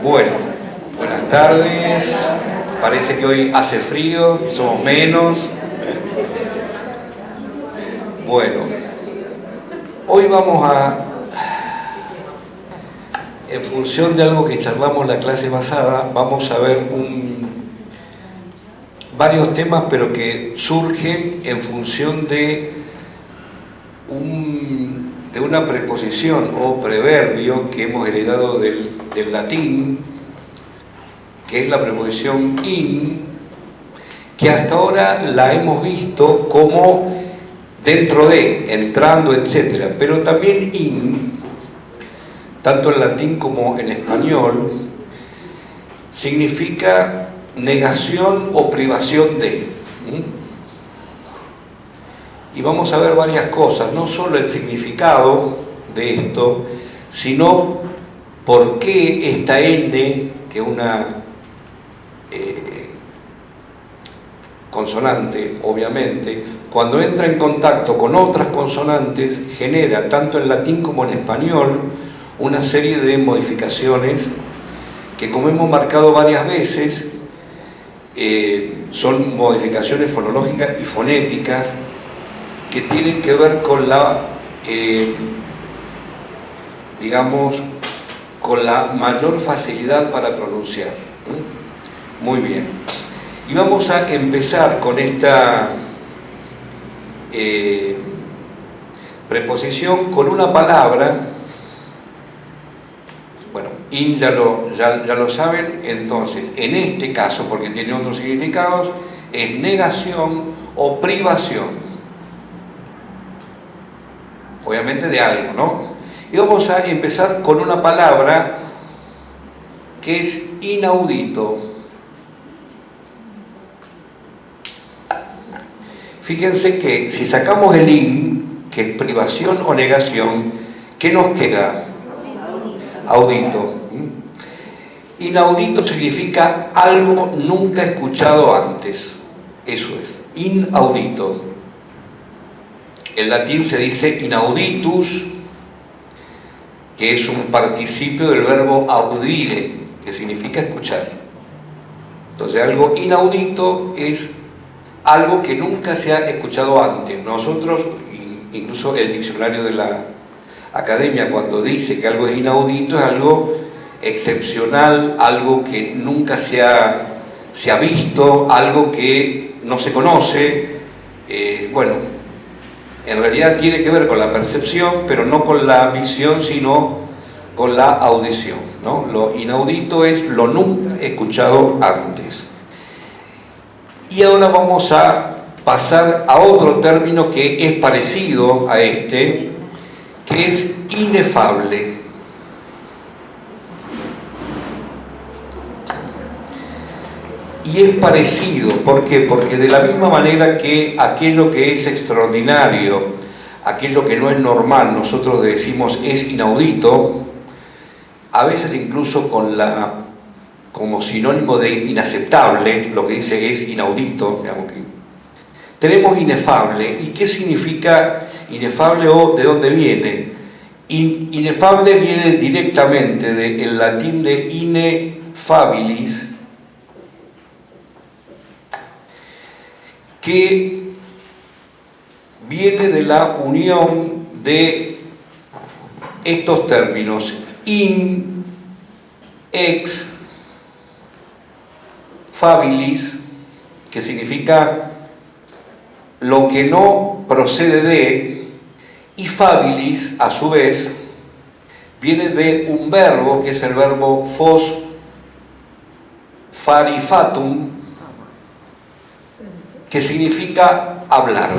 Bueno, buenas tardes. Parece que hoy hace frío, somos menos. Bueno, hoy vamos en función de algo que charlamos la clase pasada, vamos a ver varios temas, pero que surgen en función de una preposición o preverbio que hemos heredado del latín, que es la preposición in, que hasta ahora la hemos visto como dentro de, entrando, etc. Pero también in, tanto en latín como en español, significa negación o privación de. Y vamos a ver varias cosas, no solo el significado de esto, sino por qué esta N, que es una consonante, obviamente, cuando entra en contacto con otras consonantes, genera, tanto en latín como en español, una serie de modificaciones que, como hemos marcado varias veces, son modificaciones fonológicas y fonéticas que tienen que ver con la, digamos, con la mayor facilidad para pronunciar. Muy bien. Y vamos a empezar con esta preposición con una palabra. Bueno, in ya lo saben. Entonces, en este caso, porque tiene otros significados, es negación o privación. Obviamente de algo, ¿no? Y vamos a empezar con una palabra que es inaudito. Fíjense que si sacamos el in, que es privación o negación, ¿qué nos queda? Audito. Inaudito significa algo nunca escuchado antes. Eso es, inaudito. En latín se dice inauditus, que es un participio del verbo audire, que significa escuchar. Entonces, algo inaudito es algo que nunca se ha escuchado antes. Nosotros, incluso el diccionario de la academia, cuando dice que algo es inaudito, es algo excepcional, algo que nunca se ha visto, algo que no se conoce. Bueno, en realidad tiene que ver con la percepción, pero no con la visión, sino con la audición, ¿no? Lo inaudito es lo nunca escuchado antes. Y ahora vamos a pasar a otro término que es parecido a este, que es inefable. Y es parecido, ¿por qué? Porque de la misma manera que aquello que es extraordinario, aquello que no es normal, nosotros decimos es inaudito, a veces incluso como sinónimo de inaceptable, lo que dice es inaudito, digamos que tenemos inefable. ¿Y qué significa inefable o de dónde viene? Inefable viene directamente del latín de ineffabilis, que viene de la unión de estos términos in, ex, fabilis, que significa lo que no procede de, y fabilis, a su vez, viene de un verbo que es el verbo fos farifatum, que significa hablar.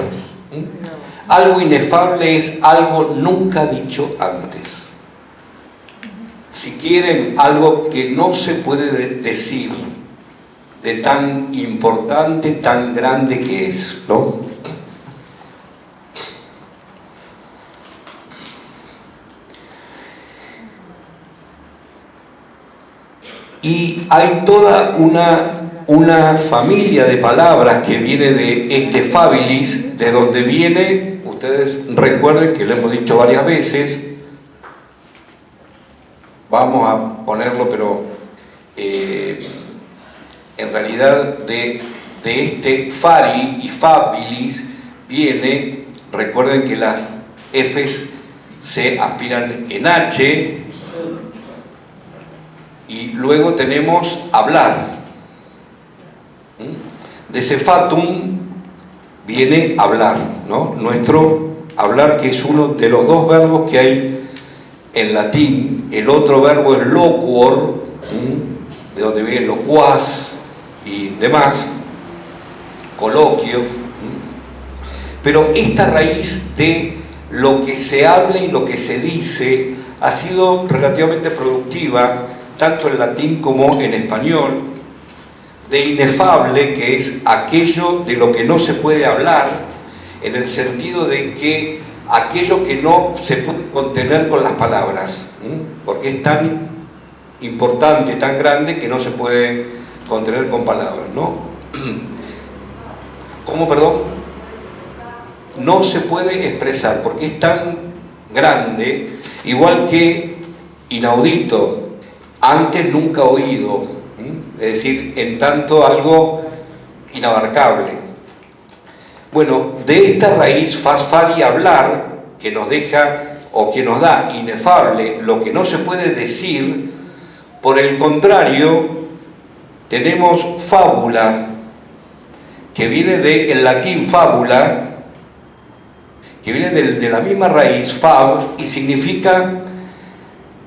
Algo inefable es algo nunca dicho antes. Si quieren, algo que no se puede decir, de tan importante, tan grande que es, ¿no? Y hay toda una familia de palabras que viene de este fabilis, de donde viene, ustedes recuerden que lo hemos dicho varias veces, vamos a ponerlo, pero en realidad de este fari y fabilis viene, recuerden que las Fs se aspiran en H, y luego tenemos hablar. De cefatum viene hablar, ¿no? Nuestro hablar, que es uno de los dos verbos que hay en latín. El otro verbo es loquor, de donde viene loquaz y demás, coloquio. Pero esta raíz de lo que se habla y lo que se dice ha sido relativamente productiva, tanto en latín como en español. De inefable, que es aquello de lo que no se puede hablar, en el sentido de que aquello que no se puede contener con las palabras, porque es tan importante, tan grande, que no se puede contener con palabras, ¿no? ¿Cómo, perdón? No se puede expresar, porque es tan grande, igual que inaudito, antes nunca oído, es decir, en tanto algo inabarcable. Bueno, de esta raíz fasfari, hablar, que nos deja o que nos da inefable lo que no se puede decir. Por el contrario, tenemos fábula, que viene del latín fábula, que viene de la misma raíz, fab, y significa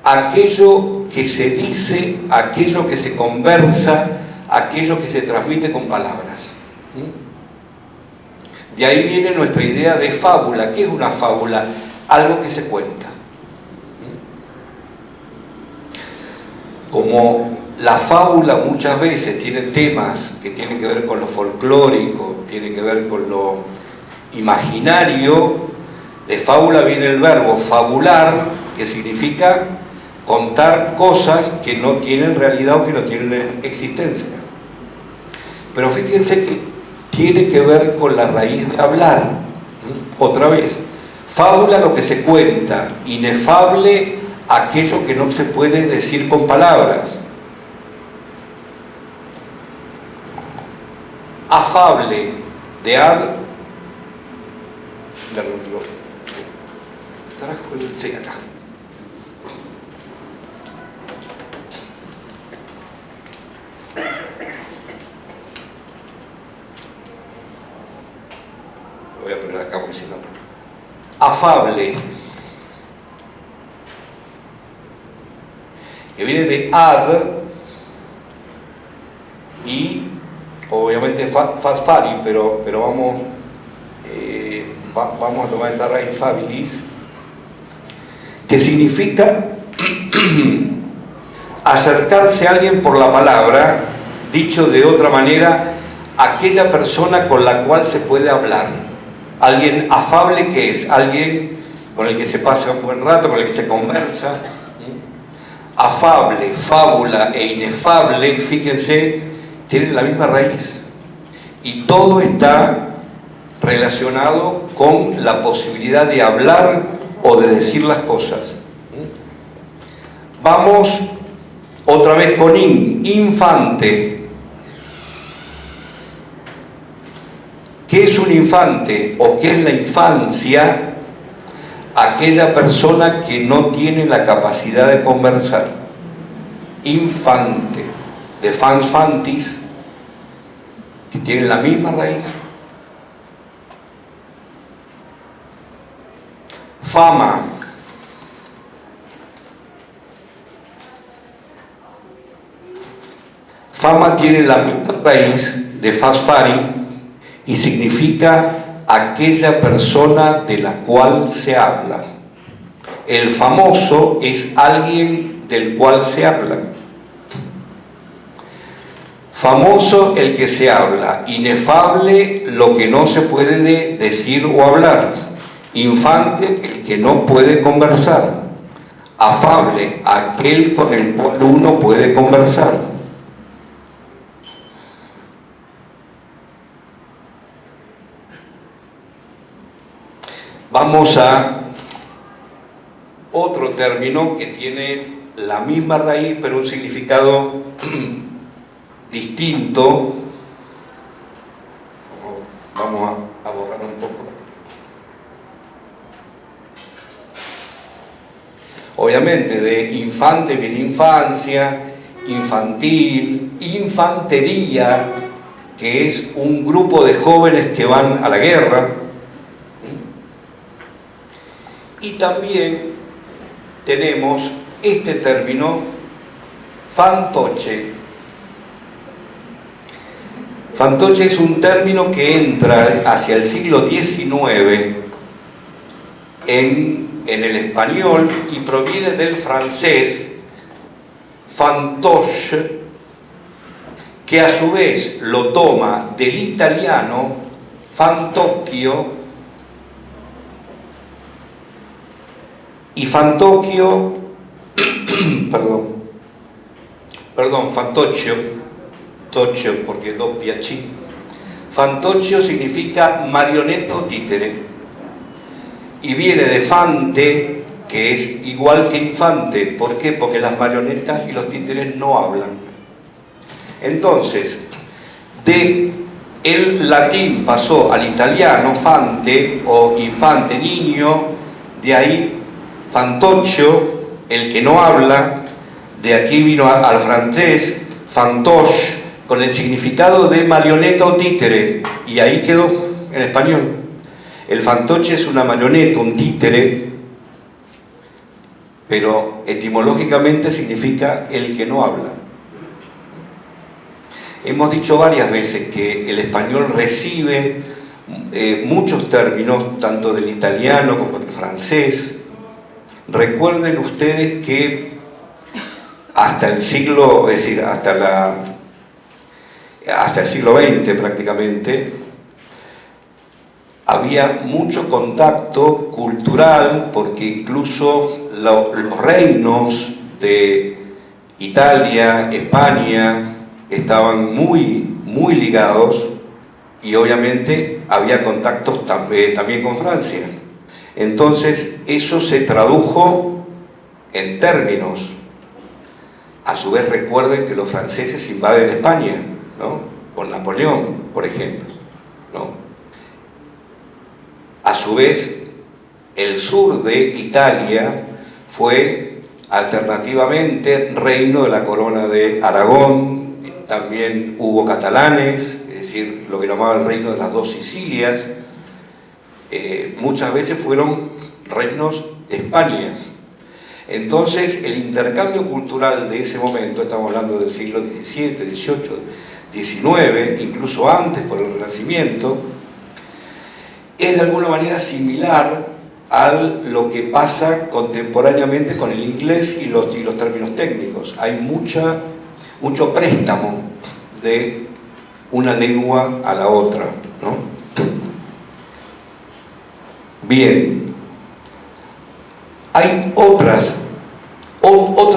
aquello que se dice, aquello que se conversa, aquello que se transmite con palabras. De ahí viene nuestra idea de fábula. ¿Qué es una fábula? Algo que se cuenta. Como la fábula muchas veces tiene temas que tienen que ver con lo folclórico, tienen que ver con lo imaginario, de fábula viene el verbo fabular, que significa contar cosas que no tienen realidad o que no tienen existencia. Pero fíjense que tiene que ver con la raíz de hablar. Otra vez, fábula, lo que se cuenta; inefable, aquello que no se puede decir con palabras. Afable, de ad, sí, acá. Lo voy a poner acá porque si no. Afable, que viene de ad, y obviamente fasfari, pero vamos a tomar esta raíz fabilis, que significa acercarse a alguien por la palabra. Dicho de otra manera, aquella persona con la cual se puede hablar. Alguien afable, que es alguien con el que se pasa un buen rato, con el que se conversa. Afable, fábula e inefable, fíjense, tienen la misma raíz, y todo está relacionado con la posibilidad de hablar o de decir las cosas. Vamos otra vez con infante. ¿Qué es un infante o qué es la infancia? Aquella persona que no tiene la capacidad de conversar. Infante, de fans fantis, que tienen la misma raíz. Fama, fama tiene la misma raíz de fasfari y significa aquella persona de la cual se habla. El famoso es alguien del cual se habla. Famoso, el que se habla. Inefable, lo que no se puede decir o hablar. Infante, el que no puede conversar. Afable, aquel con el cual uno puede conversar. Vamos a otro término que tiene la misma raíz, pero un significado distinto. Vamos a borrar un poco. Obviamente, de infante viene infancia, infantil, infantería, que es un grupo de jóvenes que van a la guerra. Y también tenemos este término, fantoche. Fantoche es un término que entra hacia el siglo XIX en el español y proviene del francés fantoche, que a su vez lo toma del italiano fantocchio, y fantocchio, fantocchio, toccio porque doppia C, fantocchio significa marioneta o títere, y viene de fante, que es igual que infante. ¿Por qué? Porque las marionetas y los títeres no hablan. Entonces, de el latín pasó al italiano fante o infante, niño, de ahí fantoccio, el que no habla, de aquí vino al francés fantoche, con el significado de marioneta o títere, y ahí quedó en español. El fantoche es una marioneta, un títere, pero etimológicamente significa el que no habla. Hemos dicho varias veces que el español recibe muchos términos, tanto del italiano como del francés. Recuerden ustedes que hasta el siglo, es decir, hasta el siglo XX prácticamente, había mucho contacto cultural, porque incluso los reinos de Italia, España, estaban muy ligados, y obviamente había contactos también con Francia. Entonces eso se tradujo en términos. A su vez, recuerden que los franceses invaden España, ¿no? Con Napoleón, por ejemplo, ¿no? A su vez, el sur de Italia fue alternativamente reino de la corona de Aragón. También hubo catalanes, es decir, lo que llamaban el reino de las dos Sicilias. Muchas veces fueron reinos de España. Entonces, el intercambio cultural de ese momento, estamos hablando del siglo XVII, XVIII, XIX, incluso antes por el Renacimiento, es de alguna manera similar a lo que pasa contemporáneamente con el inglés y los términos técnicos. Hay mucho préstamo de una lengua a la otra, ¿no? Bien, hay otros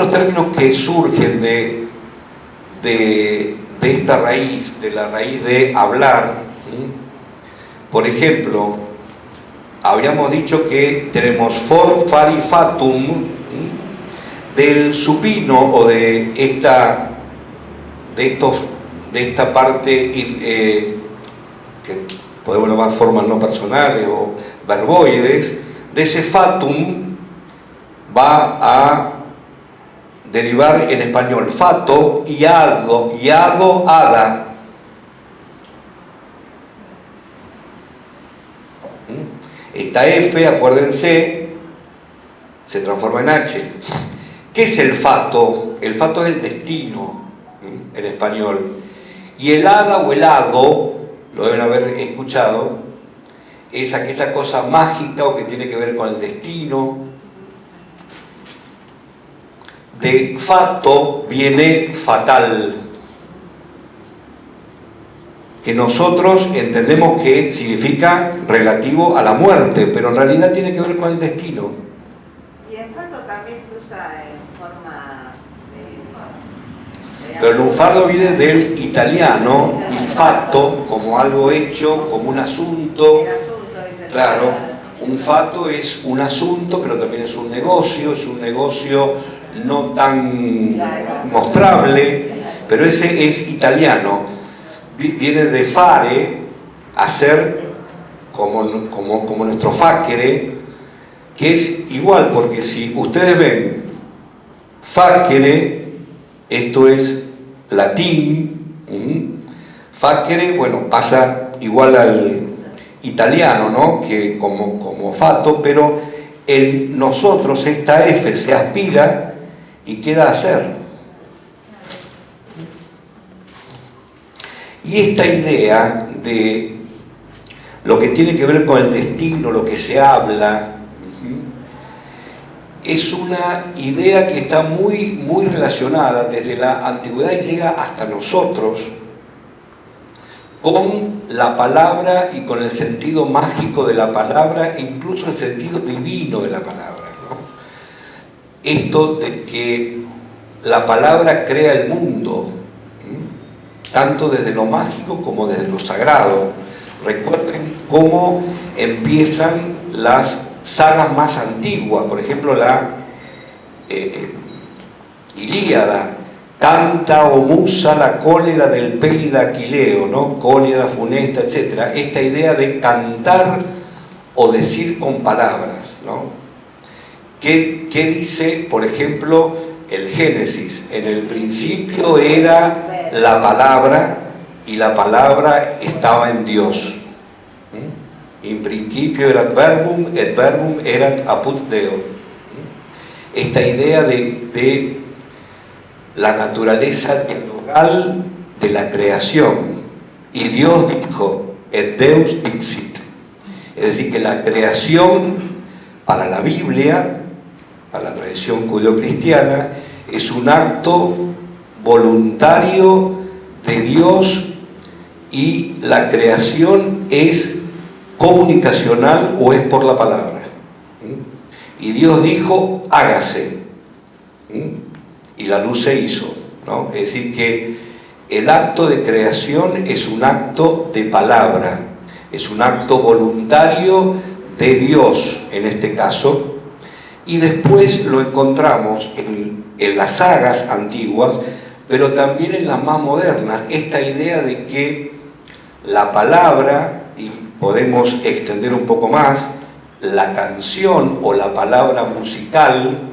términos que surgen de esta raíz, de la raíz de hablar. Por ejemplo, habíamos dicho que tenemos for, fari, fatum, del supino, o de esta parte que podemos llamar formas no personales o verboides. De ese fatum va a derivar en español fato, iado, hada. Esta F, acuérdense, se transforma en H. ¿Qué es el fato? El fato es el destino en español. Y el hada o el hado, lo deben haber escuchado, es aquella cosa mágica o que tiene que ver con el destino. De fato viene fatal, que nosotros entendemos que significa relativo a la muerte, pero en realidad tiene que ver con el destino. Y el fato también se usa en forma de pero el lunfardo viene del italiano, il fatto, como algo hecho, como un asunto. Claro, un fato es un asunto, pero también es un negocio no tan mostrable, pero ese es italiano, viene de fare, hacer, como nuestro facere, que es igual, porque si ustedes ven facere, esto es latín, facere, bueno, pasa igual al italiano, ¿no? Que como fatto, pero en nosotros esta F se aspira y queda hacer. Y esta idea de lo que tiene que ver con el destino, lo que se habla, es una idea que está muy relacionada desde la antigüedad y llega hasta nosotros con la palabra y con el sentido mágico de la palabra e incluso el sentido divino de la palabra, ¿no? Esto de que la palabra crea el mundo, tanto desde lo mágico como desde lo sagrado. Recuerden cómo empiezan las sagas más antiguas, por ejemplo la Ilíada, canta o musa la cólera del Pélida Aquileo, ¿no? Cólera funesta, etc. Esta idea de cantar o decir con palabras, ¿no? ¿Qué dice, por ejemplo, el Génesis? En el principio era la palabra y la palabra estaba en Dios. In principio erat verbum et verbum erat apud Deo. Esta idea de la naturaleza local de la creación. Y Dios dijo, et Deus dixit. Es decir, que la creación para la Biblia, para la tradición judeocristiana, es un acto voluntario de Dios, y la creación es comunicacional o es por la palabra. Y Dios dijo, hágase. Y la luz se hizo, ¿no? Es decir, que el acto de creación es un acto de palabra, es un acto voluntario de Dios, en este caso, y después lo encontramos en las sagas antiguas, pero también en las más modernas, esta idea de que la palabra, y podemos extender un poco más, la canción o la palabra musical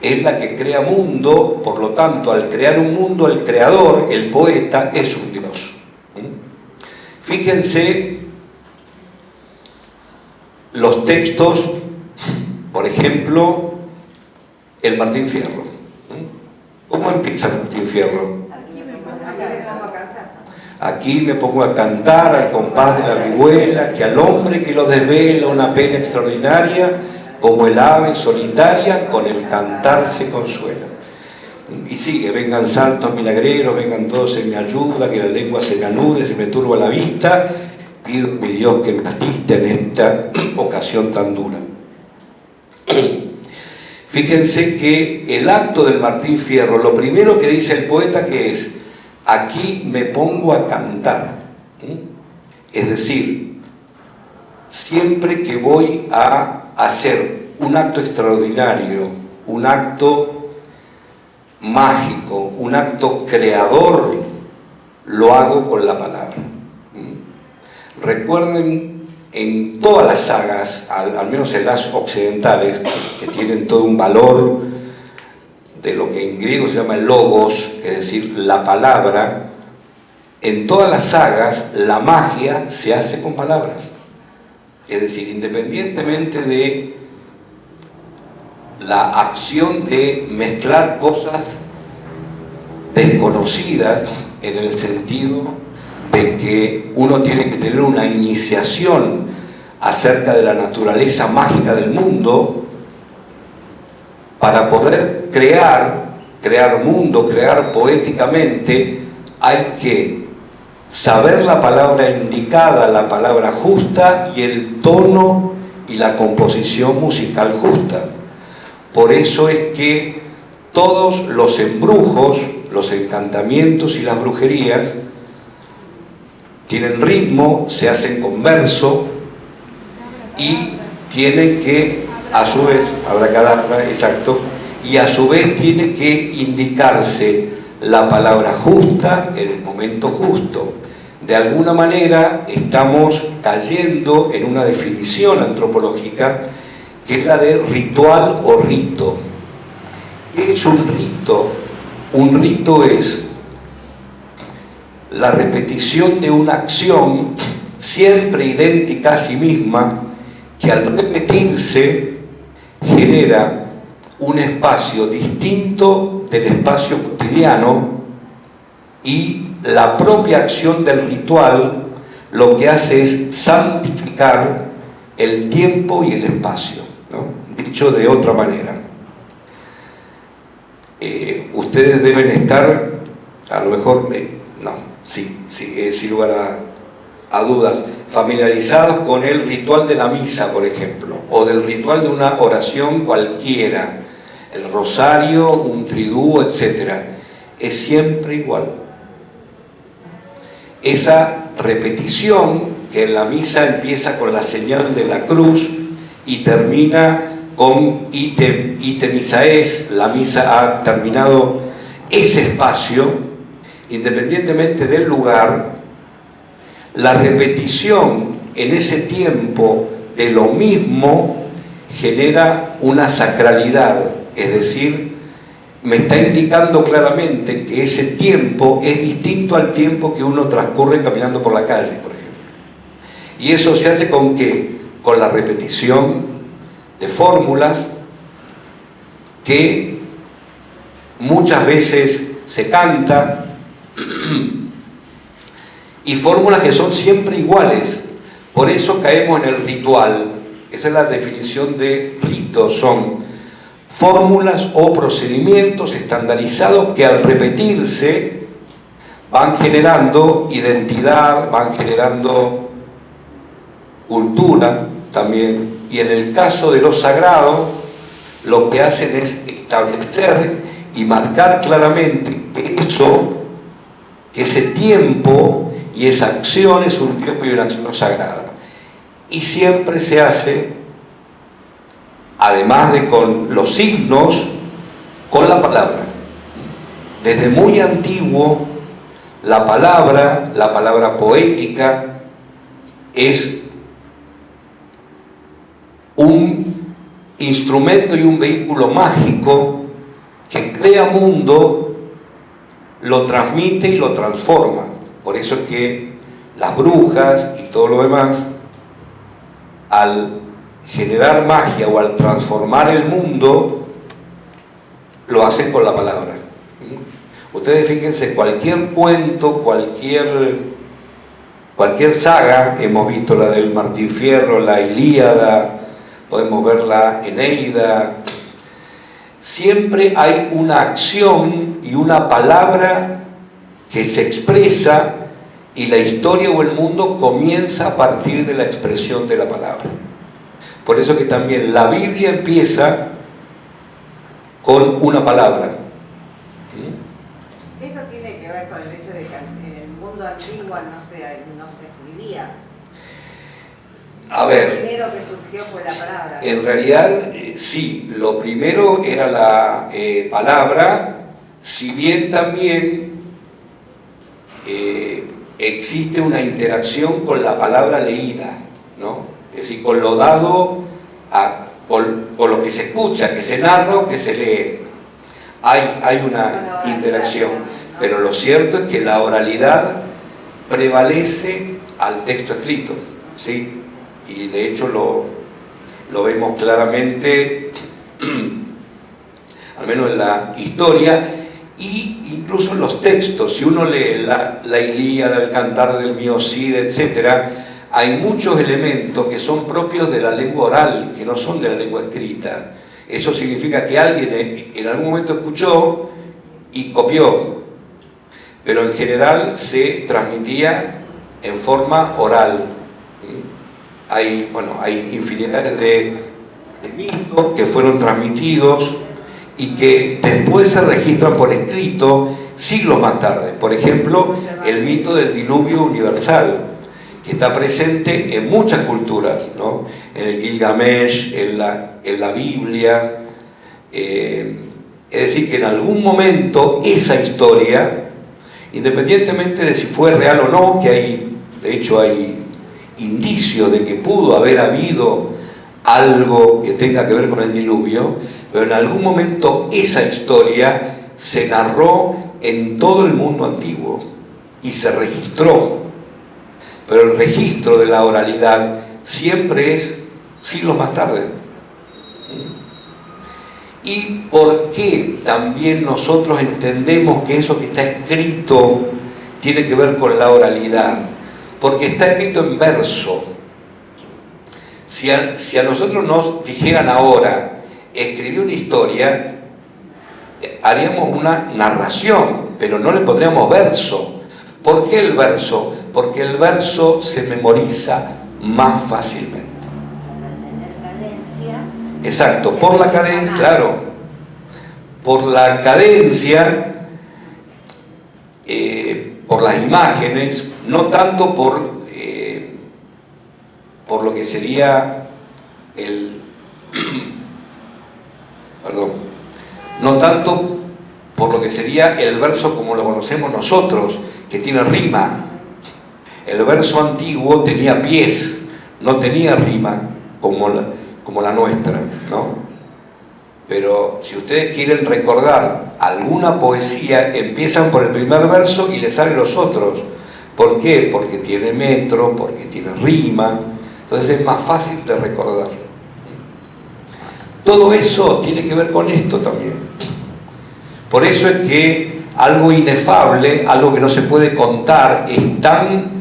es la que crea mundo, por lo tanto, al crear un mundo, el creador, el poeta, es un Dios. Fíjense los textos, por ejemplo, el Martín Fierro. ¿Cómo empieza el Martín Fierro? Aquí me pongo a cantar al compás de la vihuela, que al hombre que lo desvela una pena extraordinaria, como el ave solitaria, con el cantar se consuela. Y sigue, vengan santos milagreros, vengan todos en mi ayuda, que la lengua se me anude, se me turba la vista, pido mi Dios que me asista en esta ocasión tan dura. Fíjense que el acto del Martín Fierro, lo primero que dice el poeta, que es, aquí me pongo a cantar. Es decir, siempre que voy a hacer un acto extraordinario, un acto mágico, un acto creador, lo hago con la palabra. Recuerden, en todas las sagas, al menos en las occidentales, que tienen todo un valor de lo que en griego se llama el logos, es decir, la palabra, en todas las sagas la magia se hace con palabras. Es decir, independientemente de la acción de mezclar cosas desconocidas, en el sentido de que uno tiene que tener una iniciación acerca de la naturaleza mágica del mundo para poder crear mundo, crear poéticamente, hay que saber la palabra indicada, la palabra justa y el tono y la composición musical justa. Por eso es que todos los embrujos, los encantamientos y las brujerías tienen ritmo, se hacen con verso y tienen que, a su vez, abracadabra, exacto, y a su vez tiene que indicarse la palabra justa en el momento justo. De alguna manera estamos cayendo en una definición antropológica que es la de ritual o rito. ¿Qué es un rito? Un rito es la repetición de una acción siempre idéntica a sí misma, que al repetirse genera un espacio distinto del espacio cotidiano, y la propia acción del ritual lo que hace es santificar el tiempo y el espacio, ¿no? Dicho de otra manera, ustedes deben estar, a lo mejor, sin lugar a dudas, familiarizados con el ritual de la misa, por ejemplo, o del ritual de una oración cualquiera, el rosario, un triduo, etc. Es siempre igual. Esa repetición, que en la misa empieza con la señal de la cruz y termina con ite misa es, la misa ha terminado, ese espacio, independientemente del lugar, la repetición en ese tiempo de lo mismo genera una sacralidad, es decir, me está indicando claramente que ese tiempo es distinto al tiempo que uno transcurre caminando por la calle, por ejemplo. Y eso se hace ¿con qué? Con la repetición de fórmulas que muchas veces se canta, y fórmulas que son siempre iguales. Por eso caemos en el ritual. Esa es la definición de rito. Son fórmulas o procedimientos estandarizados que al repetirse van generando identidad, van generando cultura también. Y en el caso de lo sagrado, lo que hacen es establecer y marcar claramente que ese tiempo y esa acción es un tiempo y una acción sagrada. Y siempre se hace, además de con los signos, con la palabra. Desde muy antiguo, la palabra poética, es un instrumento y un vehículo mágico que crea mundo, lo transmite y lo transforma. Por eso es que las brujas y todo lo demás, al generar magia o al transformar el mundo, lo hacen con la palabra. Ustedes fíjense, cualquier cuento, cualquier saga, hemos visto la del Martín Fierro, la Ilíada, podemos ver la Eneida, siempre hay una acción y una palabra que se expresa, y la historia o el mundo comienza a partir de la expresión de la palabra. Por eso que también la Biblia empieza con una palabra. Esto tiene que ver con el hecho de que en el mundo antiguo no se escribía. A ver, lo primero que surgió fue la palabra. En realidad, sí, lo primero era la palabra, si bien también existe una interacción con la palabra leída, ¿no? Es decir, con lo dado, con lo que se escucha, que se narra o que se lee. Hay una interacción, pero lo cierto es que la oralidad prevalece al texto escrito, ¿sí? Y de hecho lo vemos claramente, al menos en la historia, y incluso en los textos. Si uno lee la Ilíada, el Cantar del Miocide, etc., hay muchos elementos que son propios de la lengua oral, que no son de la lengua escrita. Eso significa que alguien en algún momento escuchó y copió, pero en general se transmitía en forma oral. Hay infinidad de mitos que fueron transmitidos y que después se registran por escrito siglos más tarde. Por ejemplo, el mito del diluvio universal, que está presente en muchas culturas, ¿no? En el Gilgamesh, en la Biblia, Es decir, que en algún momento esa historia, independientemente de si fue real o no, que hay, de hecho hay indicios de que pudo haber habido algo que tenga que ver con el diluvio, pero en algún momento esa historia se narró en todo el mundo antiguo y se registró. Pero el registro de la oralidad siempre es siglos más tarde. ¿Y por qué también nosotros entendemos que eso que está escrito tiene que ver con la oralidad? Porque está escrito en verso. Si a nosotros nos dijeran ahora, escribí una historia, haríamos una narración, pero no le pondríamos verso. ¿Por qué el verso? Porque el verso se memoriza más fácilmente. Exacto, por la cadencia, claro, por la cadencia, por las imágenes, no tanto por lo que sería no tanto por lo que sería el verso como lo conocemos nosotros, que tiene rima. El verso antiguo tenía pies, no tenía rima como la nuestra, ¿no? Pero si ustedes quieren recordar alguna poesía, empiezan por el primer verso y les salen los otros. ¿Por qué? Porque tiene metro, porque tiene rima, entonces es más fácil de recordar. Todo eso tiene que ver con esto también. Por eso es que algo inefable, algo que no se puede contar, es tan,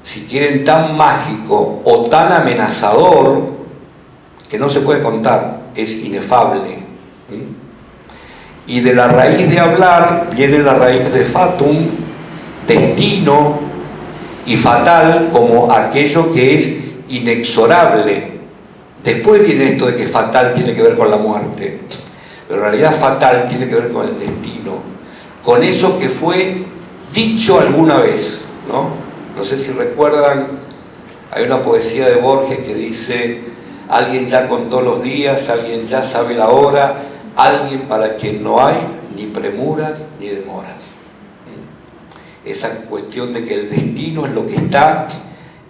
si quieren, tan mágico o tan amenazador que no se puede contar, es inefable. Y de la raíz de hablar viene la raíz de fatum, destino, y fatal como aquello que es inexorable. Después viene esto de que fatal tiene que ver con la muerte, pero en realidad fatal tiene que ver con el destino, con eso que fue dicho alguna vez, ¿no? No sé si recuerdan, hay una poesía de Borges que dice: alguien ya contó los días, alguien ya sabe la hora, alguien para quien no hay ni premuras ni demoras. Esa cuestión de que el destino es lo que está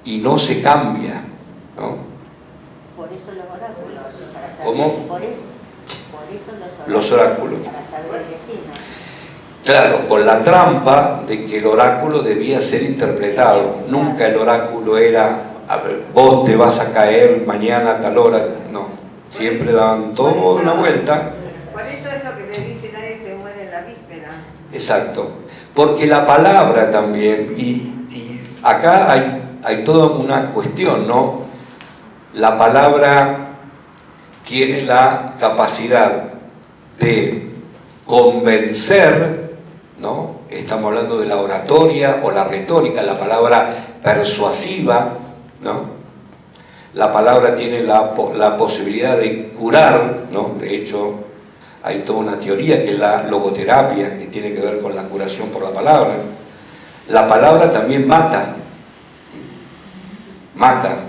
y no se cambia, ¿no? Por eso los oráculos. Para saber, ¿Cómo? Por eso Los oráculos. Para saber el destino. Claro, con la trampa de que el oráculo debía ser interpretado. Nunca el oráculo era: a ver, vos te vas a caer mañana a tal hora. No, siempre daban toda una vuelta. Por eso es lo que te dice: nadie se muere en la víspera. Exacto, porque la palabra también, y acá hay toda una cuestión, ¿no? La palabra tiene la capacidad de convencer, ¿no? Estamos hablando de la oratoria o la retórica, la palabra persuasiva, ¿no? La palabra tiene la posibilidad de curar, ¿no? De hecho, hay toda una teoría que es la logoterapia, que tiene que ver con la curación por la palabra. La palabra también mata.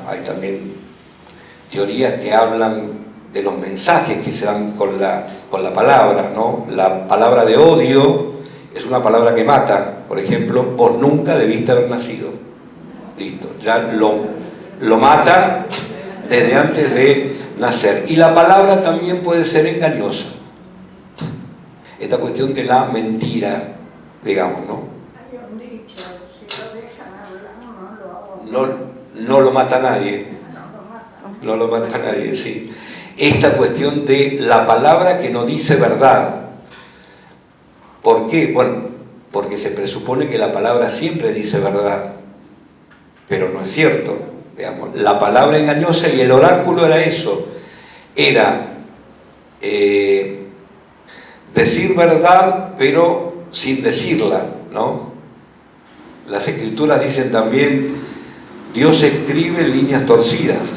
Hay también teorías que hablan de los mensajes que se dan con la palabra, ¿no? La palabra de odio es una palabra que mata. Por ejemplo, vos nunca debiste haber nacido. Listo, ya lo mata desde antes de nacer. Y la palabra también puede ser engañosa. Esta cuestión de la mentira, digamos, ¿no? Hay un dicho: si lo dejan hablar, No lo mata nadie. No lo mata nadie, sí. Esta cuestión de la palabra que no dice verdad. ¿Por qué? Bueno, porque se presupone que la palabra siempre dice verdad, pero no es cierto. Digamos, la palabra engañosa, y el oráculo era eso, era decir verdad pero sin decirla, ¿no? Las escrituras dicen también: Dios escribe en líneas torcidas.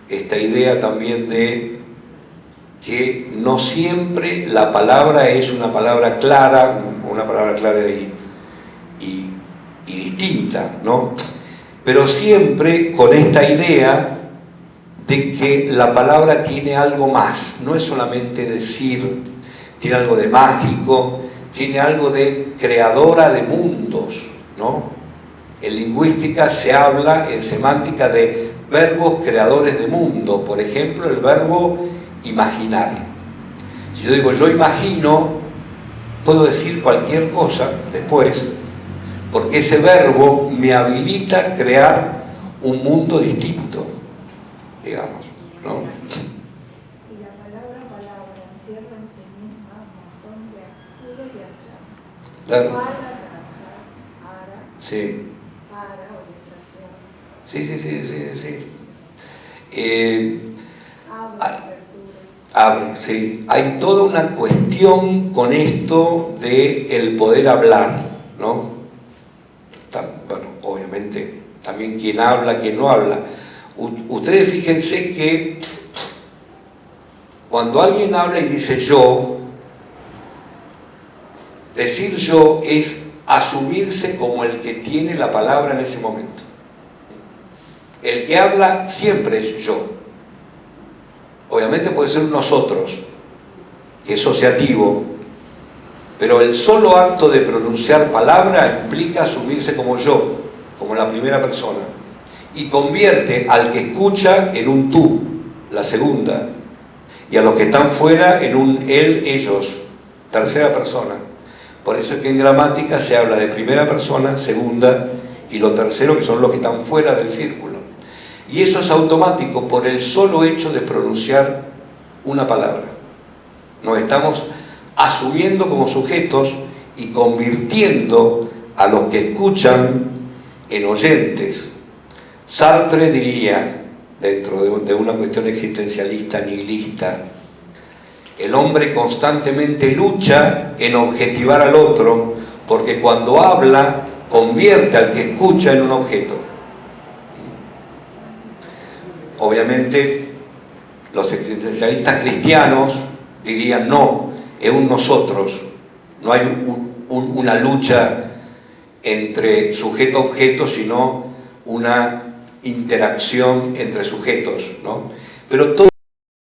Esta idea también de que no siempre la palabra es una palabra clara y distinta, ¿no? Pero siempre con esta idea de que la palabra tiene algo más, no es solamente decir, tiene algo de mágico, tiene algo de creadora de mundos, ¿no? En lingüística se habla en semántica de verbos creadores de mundo, por ejemplo el verbo imaginar. Si yo digo yo imagino, puedo decir cualquier cosa después, porque ese verbo me habilita a crear un mundo distinto, digamos, ¿no? Y la palabra encierra en sí misma un montón de agudos y achados. Claro. Para trabajar, para, Sí. para orientación, Sí. abre, apertura. Sí. Hay toda una cuestión con esto de el poder hablar, ¿no? Bueno, obviamente, también quién habla, quién no habla. Ustedes fíjense que cuando alguien habla y dice yo, decir yo es asumirse como el que tiene la palabra en ese momento. El que habla siempre es yo. Obviamente puede ser un nosotros, que es asociativo, pero el solo acto de pronunciar palabra implica asumirse como yo, como la primera persona, y convierte al que escucha en un tú, la segunda, y a los que están fuera en un él, ellos, tercera persona. Por eso es que en gramática se habla de primera persona, segunda, y lo tercero, que son los que están fuera del círculo. Y eso es automático por el solo hecho de pronunciar una palabra. Nos estamos asumiendo como sujetos y convirtiendo a los que escuchan en oyentes. Sartre diría, dentro de una cuestión existencialista, nihilista, el hombre constantemente lucha en objetivar al otro, porque cuando habla convierte al que escucha en un objeto. Obviamente los existencialistas cristianos dirían no, es un nosotros, no hay una lucha entre sujeto-objeto, sino una interacción entre sujetos, ¿no? Pero todo